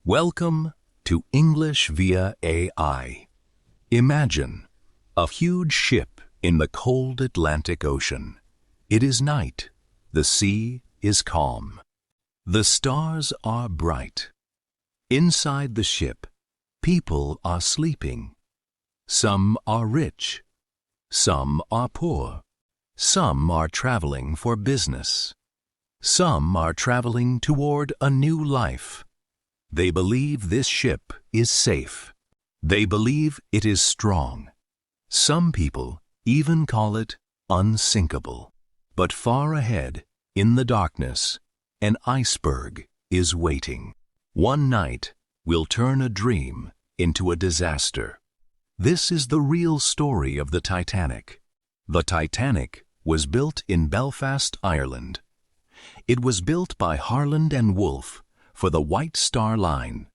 Welcome to English via AI. Imagine a huge ship in the cold Atlantic Ocean. It is night. The sea is calm. The stars are bright. Inside the ship, people are sleeping. Some are rich. Some are poor. Some are traveling for business. Some are traveling toward a new life. They believe this ship is safe. They believe it is strong. Some people even call it unsinkable. But far ahead, in the darkness, an iceberg is waiting. One night will turn a dream into a disaster. This is the real story of the Titanic. The Titanic was built in Belfast, Ireland. It was built by Harland and Wolff for the White Star Line.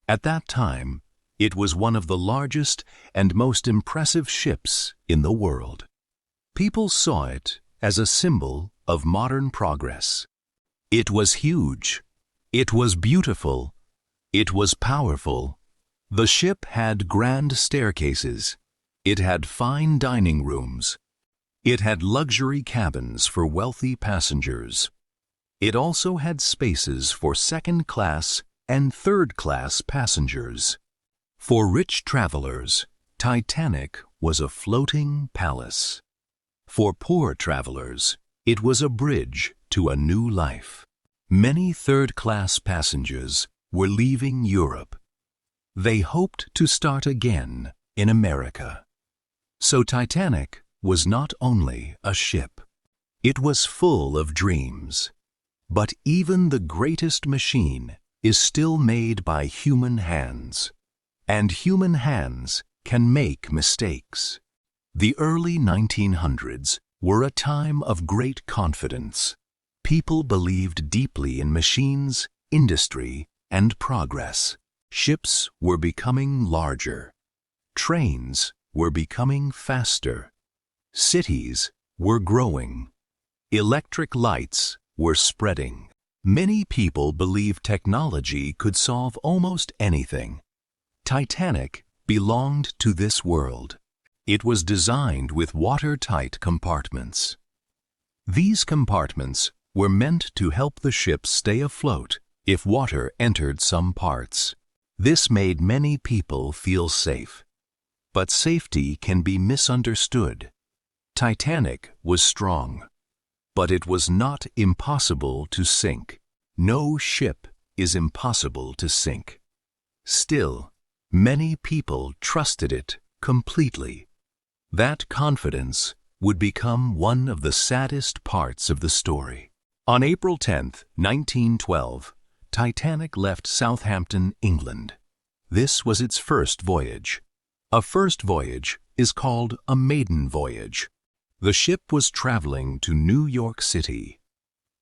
At that time, it was one of the largest and most impressive ships in the world. People saw it as a symbol of modern progress. It was huge. It was beautiful. It was powerful. The ship had grand staircases. It had fine dining rooms. It had luxury cabins for wealthy passengers. It also had spaces for second-class and third-class passengers. For rich travelers, Titanic was a floating palace. For poor travelers, it was a bridge to a new life. Many third-class passengers were leaving Europe. They hoped to start again in America. So Titanic was not only a ship. It was full of dreams. But even the greatest machine is still made by human hands. And human hands can make mistakes. The early 1900s were a time of great confidence. People believed deeply in machines, industry, and progress. Ships were becoming larger. Trains were becoming faster. Cities were growing. Electric lights were spreading. Many people believed technology could solve almost anything. Titanic belonged to this world. It was designed with watertight compartments. These compartments were meant to help the ship stay afloat if water entered some parts. This made many people feel safe. But safety can be misunderstood. Titanic was strong. But it was not impossible to sink. No ship is impossible to sink. Still, many people trusted it completely. That confidence would become one of the saddest parts of the story. On April 10, 1912, Titanic left Southampton, England. This was its first voyage. A first voyage is called a maiden voyage. The ship was traveling to New York City.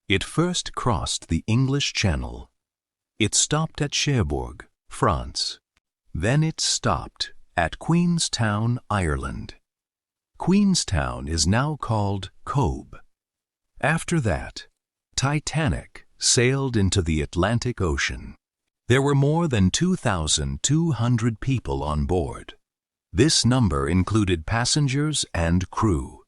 It first crossed the English Channel. It stopped at Cherbourg, France. Then it stopped at Queenstown, Ireland. Queenstown is now called Cobh. After that, Titanic sailed into the Atlantic Ocean. There were more than 2,200 people on board. This number included passengers and crew.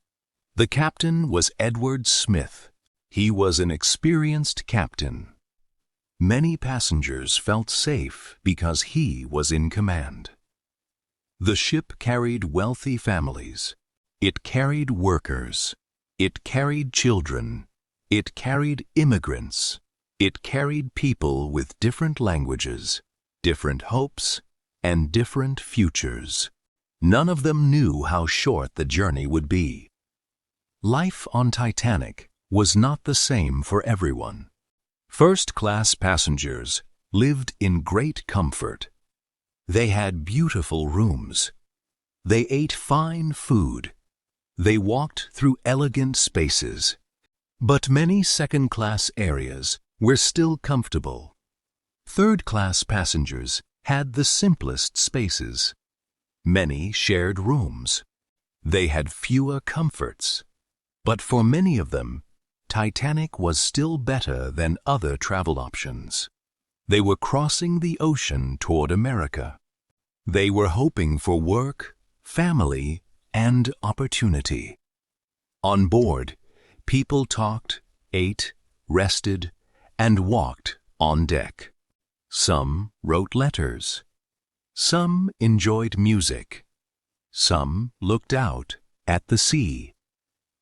The captain was Edward Smith. He was an experienced captain. Many passengers felt safe because he was in command. The ship carried wealthy families. It carried workers. It carried children. It carried immigrants. It carried people with different languages, different hopes, and different futures. None of them knew how short the journey would be. Life on Titanic was not the same for everyone. First-class passengers lived in great comfort. They had beautiful rooms. They ate fine food. They walked through elegant spaces. But many second-class areas were still comfortable. Third-class passengers had the simplest spaces. Many shared rooms. They had fewer comforts. But for many of them, Titanic was still better than other travel options. They were crossing the ocean toward America. They were hoping for work, family, and opportunity. On board, people talked, ate, rested, and walked on deck. Some wrote letters. Some enjoyed music. Some looked out at the sea.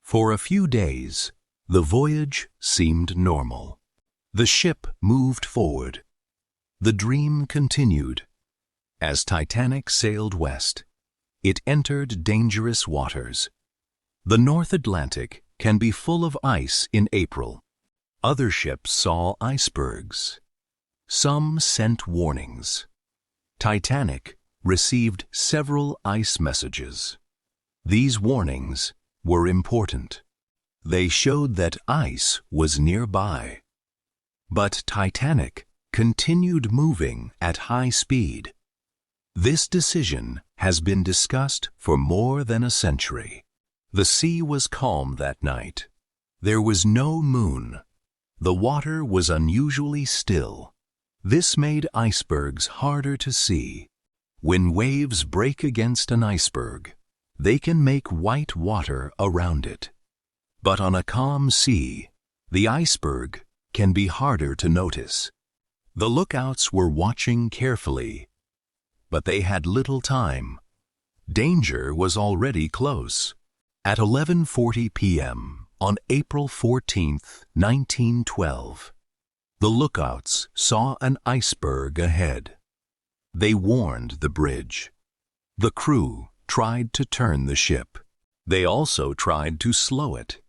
For a few days, the voyage seemed normal. The ship moved forward. The dream continued. As Titanic sailed west, it entered dangerous waters. The North Atlantic can be full of ice in April. Other ships saw icebergs. Some sent warnings. Titanic received several ice messages. These warnings were important. They showed that ice was nearby. But Titanic continued moving at high speed. This decision has been discussed for more than a century. The sea was calm that night. There was no moon. The water was unusually still. This made icebergs harder to see. When waves break against an iceberg, they can make white water around it. But on a calm sea, the iceberg can be harder to notice. The lookouts were watching carefully, but they had little time. Danger was already close. At 11:40 p.m. on April 14, 1912, the lookouts saw an iceberg ahead. They warned the bridge. The crew tried to turn the ship. They also tried to slow it.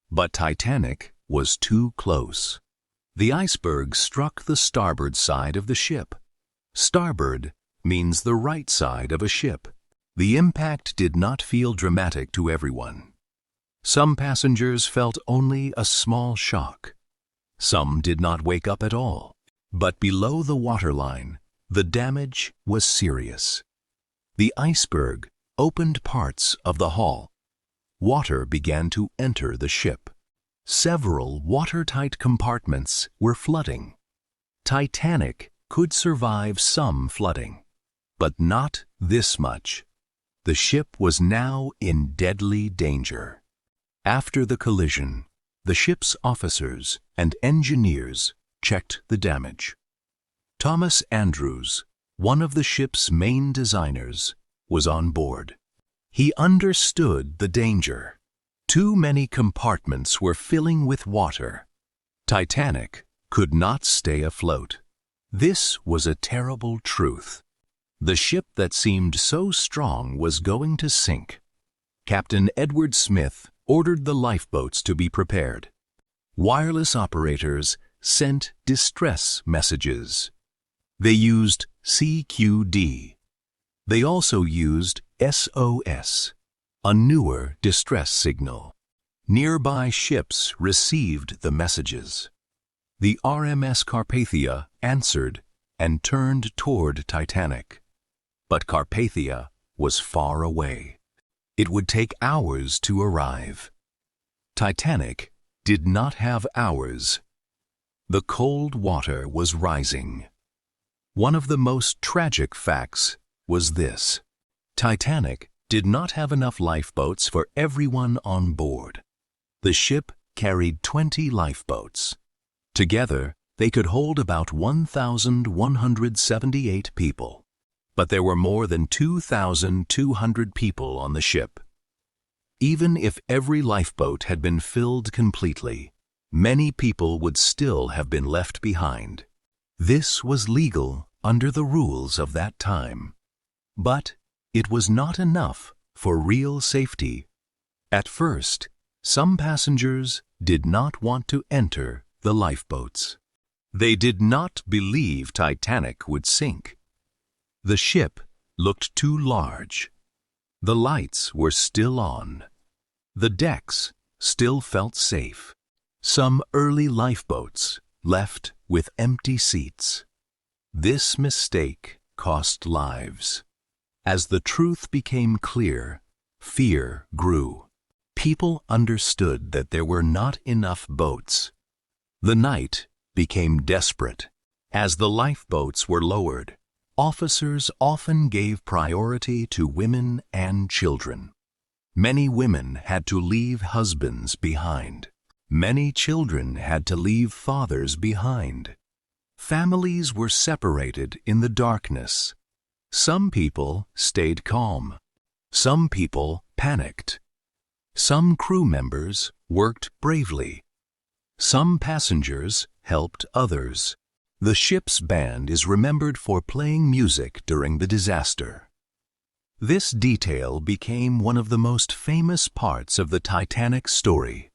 But Titanic was too close. The iceberg struck the starboard side of the ship. Starboard means the right side of a ship. The impact did not feel dramatic to everyone. Some passengers felt only a small shock. Some did not wake up at all. But below the waterline, the damage was serious. The iceberg opened parts of the hull. Water began to enter the ship. Several watertight compartments were flooding. Titanic could survive some flooding, but not this much. The ship was now in deadly danger. After the collision, the ship's officers and engineers checked the damage. Thomas Andrews, one of the ship's main designers, was on board. He understood the danger. Too many compartments were filling with water. Titanic could not stay afloat. This was a terrible truth. The ship that seemed so strong was going to sink. Captain Edward Smith ordered the lifeboats to be prepared. Wireless operators sent distress messages. They used CQD. They also used SOS, a newer distress signal. Nearby ships received the messages. The RMS Carpathia answered and turned toward Titanic. But Carpathia was far away. It would take hours to arrive. Titanic did not have hours. The cold water was rising. One of the most tragic facts was this: Titanic did not have enough lifeboats for everyone on board. The ship carried 20 lifeboats. Together, they could hold about 1,178 people. But there were more than 2,200 people on the ship. Even if every lifeboat had been filled completely, many people would still have been left behind. This was legal under the rules of that time. But it was not enough for real safety. At first, some passengers did not want to enter the lifeboats. They did not believe Titanic would sink. The ship looked too large. The lights were still on. The decks still felt safe. Some early lifeboats left with empty seats. This mistake cost lives. As the truth became clear, fear grew. People understood that there were not enough boats. The night became desperate. As the lifeboats were lowered, officers often gave priority to women and children. Many women had to leave husbands behind. Many children had to leave fathers behind. Families were separated in the darkness. Some people stayed calm. Some people panicked. Some crew members worked bravely. Some passengers helped others. The ship's band is remembered for playing music during the disaster. This detail became one of the most famous parts of the Titanic story.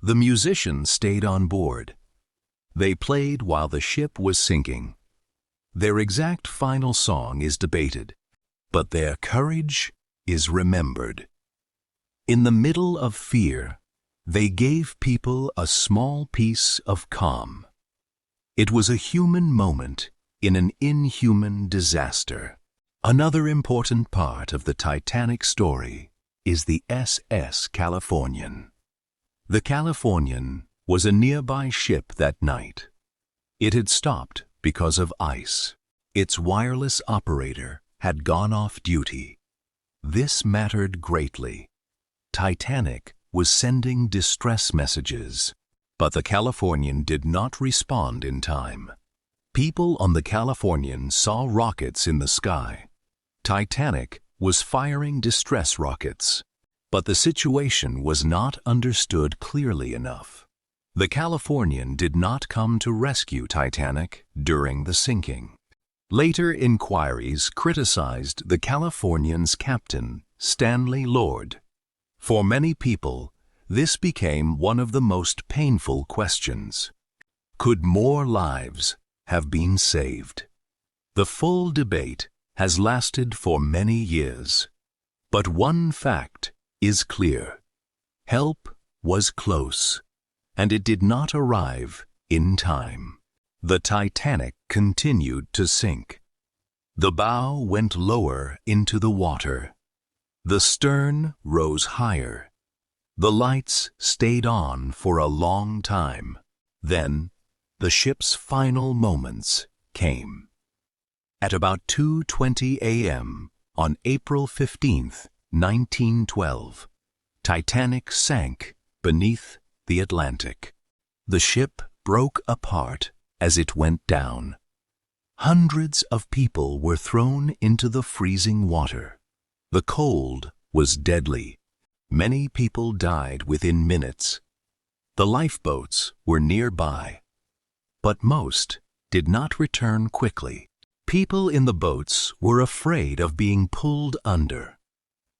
The musicians stayed on board. They played while the ship was sinking. Their exact final song is debated, but their courage is remembered. In the middle of fear, they gave people a small piece of calm. It was a human moment in an inhuman disaster. Another important part of the Titanic story is the SS Californian. The Californian was a nearby ship that night. It had stopped because of ice. Its wireless operator had gone off duty. This mattered greatly. Titanic was sending distress messages, but the Californian did not respond in time. People on the Californian saw rockets in the sky. Titanic was firing distress rockets, but the situation was not understood clearly enough. The Californian did not come to rescue Titanic during the sinking. Later inquiries criticized the Californian's captain, Stanley Lord. For many people, this became one of the most painful questions. Could more lives have been saved? The full debate has lasted for many years. But one fact is clear. Help was close, and it did not arrive in time. The Titanic continued to sink. The bow went lower into the water. The stern rose higher. The lights stayed on for a long time. Then, the ship's final moments came. At about 2:20 a.m. on April 15, 1912, Titanic sank beneath the Atlantic. The ship broke apart as it went down. Hundreds of people were thrown into the freezing water. The cold was deadly. Many people died within minutes. The lifeboats were nearby, but most did not return quickly. People in the boats were afraid of being pulled under.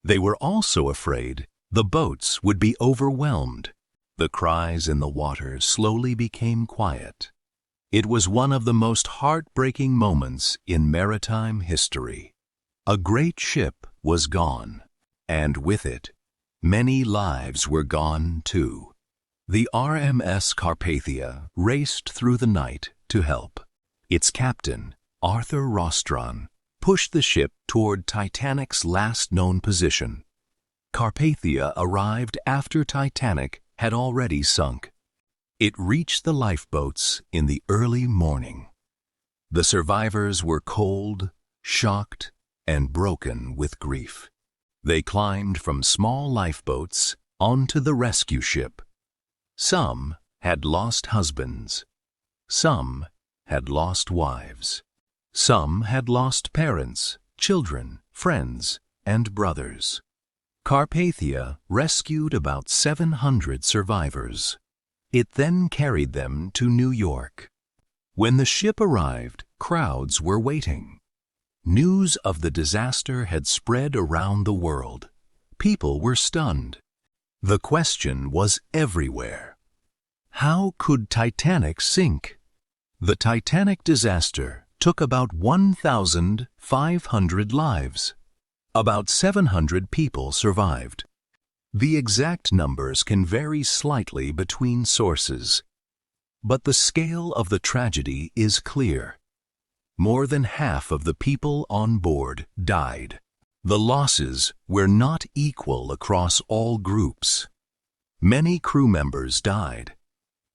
They were also afraid the boats would be overwhelmed. The cries in the water slowly became quiet. It was one of the most heartbreaking moments in maritime history. A great ship was gone, and with it, many lives were gone too. The RMS Carpathia raced through the night to help. Its captain, Arthur Rostron, pushed the ship toward Titanic's last known position. Carpathia arrived after Titanic had already sunk. It reached the lifeboats in the early morning. The survivors were cold, shocked, and broken with grief. They climbed from small lifeboats onto the rescue ship. Some had lost husbands. Some had lost wives. Some had lost parents, children, friends, and brothers. Carpathia rescued about 700 survivors. It then carried them to New York. When the ship arrived, crowds were waiting. News of the disaster had spread around the world. People were stunned. The question was everywhere. How could Titanic sink? The Titanic disaster took about 1,500 lives. About 700 people survived. The exact numbers can vary slightly between sources, but the scale of the tragedy is clear. More than half of the people on board died. The losses were not equal across all groups. Many crew members died.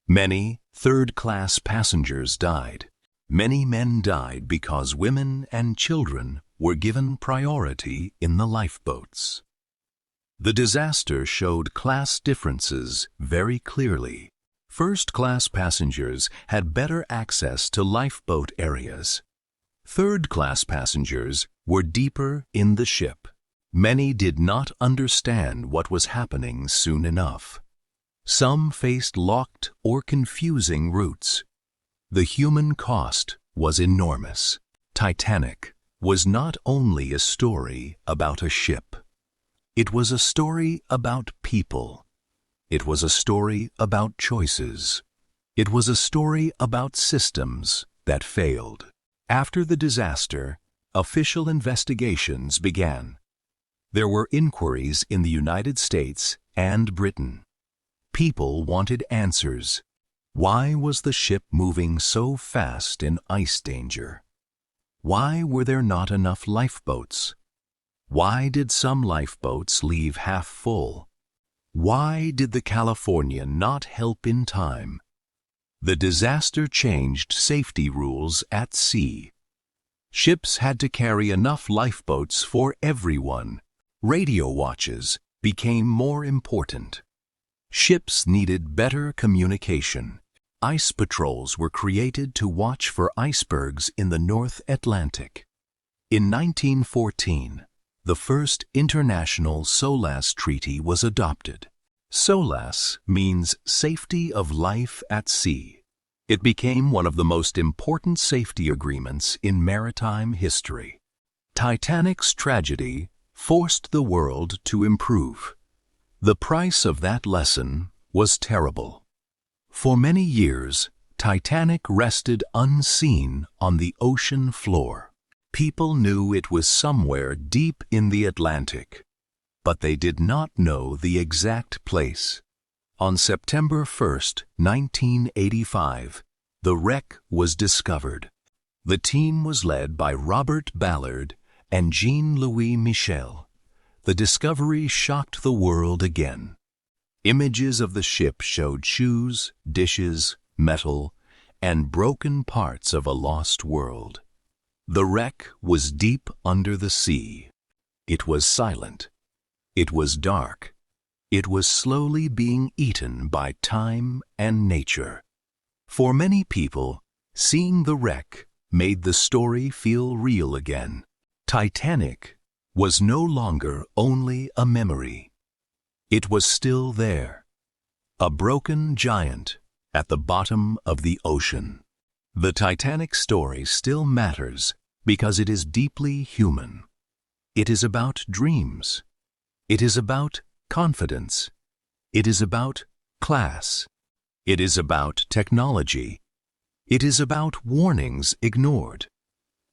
Many third-class passengers died. Many men died because women and children were given priority in the lifeboats. The disaster showed class differences very clearly. First-class passengers had better access to lifeboat areas. Third-class passengers were deeper in the ship. Many did not understand what was happening soon enough. Some faced locked or confusing routes. The human cost was enormous. Titanic was not only a story about a ship. It was a story about people. It was a story about choices. It was a story about systems that failed. After the disaster, official investigations began. There were inquiries in the United States and Britain. People wanted answers. Why was the ship moving so fast in ice danger? Why were there not enough lifeboats? Why did some lifeboats leave half full? Why did the Californian not help in time? The disaster changed safety rules at sea. Ships had to carry enough lifeboats for everyone. Radio watches became more important. Ships needed better communication. Ice patrols were created to watch for icebergs in the North Atlantic. In 1914, the first international SOLAS treaty was adopted. SOLAS means safety of life at sea. It became one of the most important safety agreements in maritime history. Titanic's tragedy forced the world to improve. The price of that lesson was terrible. For many years, Titanic rested unseen on the ocean floor. People knew it was somewhere deep in the Atlantic, but they did not know the exact place. On September 1st, 1985, the wreck was discovered. The team was led by Robert Ballard and Jean-Louis Michel. The discovery shocked the world again. Images of the ship showed shoes, dishes, metal, and broken parts of a lost world. The wreck was deep under the sea. It was silent. It was dark. It was slowly being eaten by time and nature. For many people, seeing the wreck made the story feel real again. Titanic was no longer only a memory. It was still there, a broken giant at the bottom of the ocean. The Titanic story still matters because it is deeply human. It is about dreams. It is about confidence. It is about class. It is about technology. It is about warnings ignored.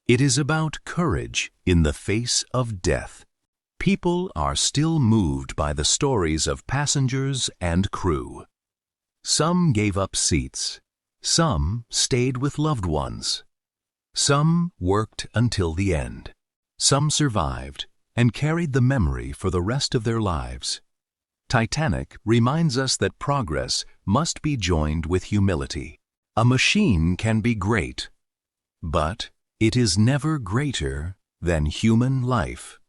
It is about courage in the face of death. People are still moved by the stories of passengers and crew. Some gave up seats. Some stayed with loved ones. Some worked until the end. Some survived and carried the memory for the rest of their lives. Titanic reminds us that progress must be joined with humility. A machine can be great, but it is never greater than human life.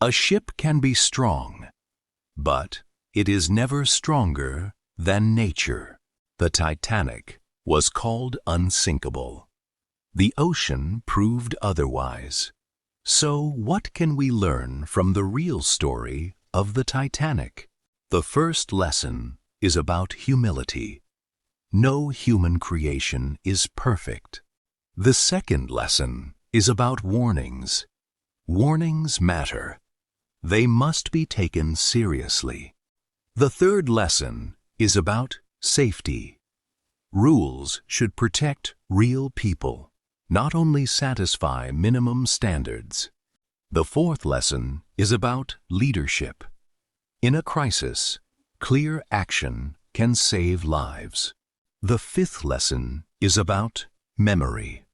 A ship can be strong, but it is never stronger than nature. The Titanic was called unsinkable. The ocean proved otherwise. So what can we learn from the real story of the Titanic? The first lesson is about humility. No human creation is perfect. The second lesson is about warnings. Warnings matter. They must be taken seriously. The third lesson is about safety. Rules should protect real people, not only satisfy minimum standards. The fourth lesson is about leadership. In a crisis, clear action can save lives. The fifth lesson is about memory.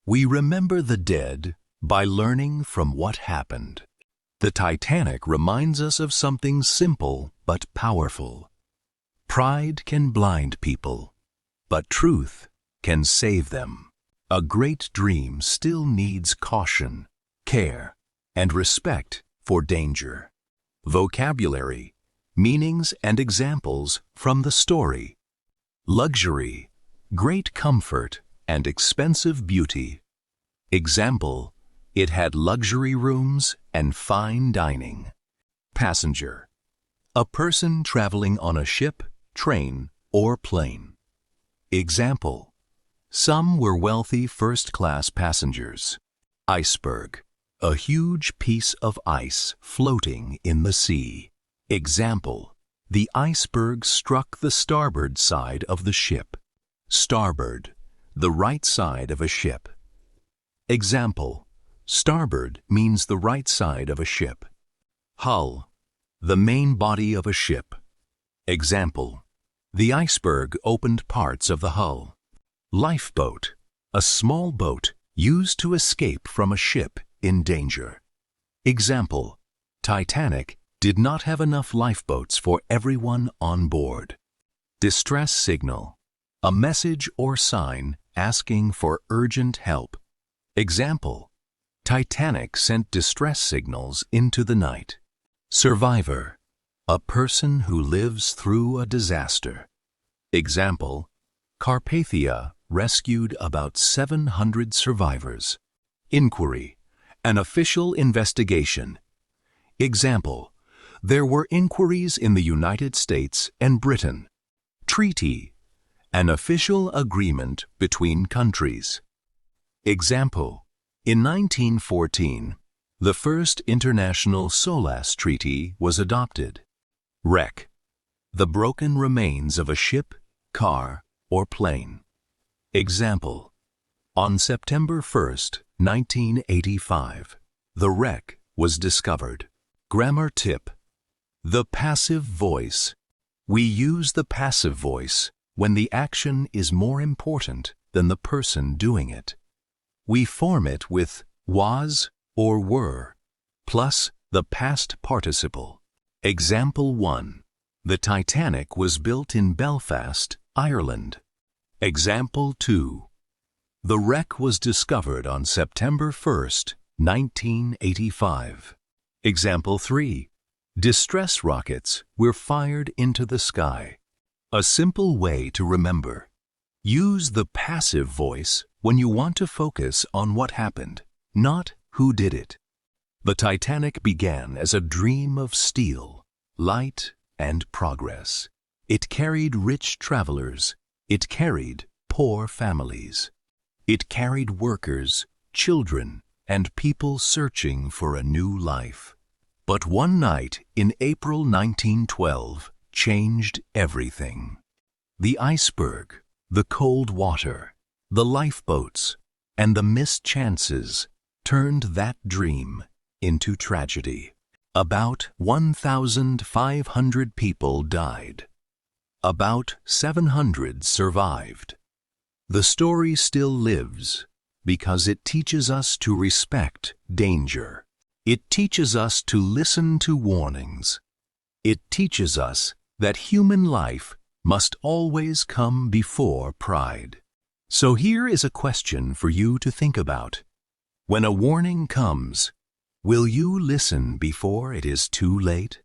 We remember the dead by learning from what happened. The Titanic reminds us of something simple but powerful. Pride can blind people, but truth can save them. A great dream still needs caution, care, and respect for danger. Vocabulary, meanings and examples from the story. Luxury, great comfort and expensive beauty. Example, it had luxury rooms and fine dining. Passenger, a person traveling on a ship, train, or plane. Example, some were wealthy first-class passengers. Iceberg, a huge piece of ice floating in the sea. Example, the iceberg struck the starboard side of the ship. Starboard, the right side of a ship. Example, starboard means the right side of a ship. Hull, the main body of a ship. Example, the iceberg opened parts of the hull. Lifeboat, a small boat used to escape from a ship in danger. Example, Titanic did not have enough lifeboats for everyone on board. Distress signal, a message or sign asking for urgent help. Example, Titanic sent distress signals into the night. Survivor, a person who lives through a disaster. Example, Carpathia rescued about 700 survivors. Inquiry, an official investigation. Example, there were inquiries in the United States and Britain. Treaty, an official agreement between countries. Example, in 1914, the first international SOLAS treaty was adopted. Wreck, the broken remains of a ship, car, or plane. Example, on September 1st, 1985, the wreck was discovered. Grammar tip, the passive voice. We use the passive voice when the action is more important than the person doing it. We form it with was or were, plus the past participle. Example 1. The Titanic was built in Belfast, Ireland. Example 2. The wreck was discovered on September 1st, 1985. Example 3. Distress rockets were fired into the sky. A simple way to remember. Use the passive voice when you want to focus on what happened, not who did it. The Titanic began as a dream of steel, light, and progress. It carried rich travelers. It carried poor families. It carried workers, children, and people searching for a new life. But one night in April 1912 changed everything. The iceberg, the cold water, the lifeboats, and the missed chances turned that dream into tragedy. About 1,500 people died. About 700 survived. The story still lives because it teaches us to respect danger. It teaches us to listen to warnings. It teaches us that human life must always come before pride. So here is a question for you to think about. When a warning comes, will you listen before it is too late?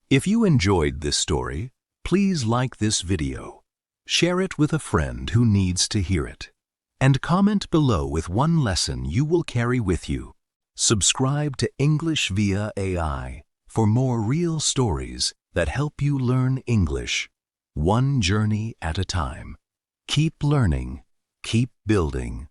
If you enjoyed this story, please like this video, share it with a friend who needs to hear it, and comment below with one lesson you will carry with you. Subscribe to English via AI for more real stories that help you learn English, one journey at a time. Keep learning, keep building.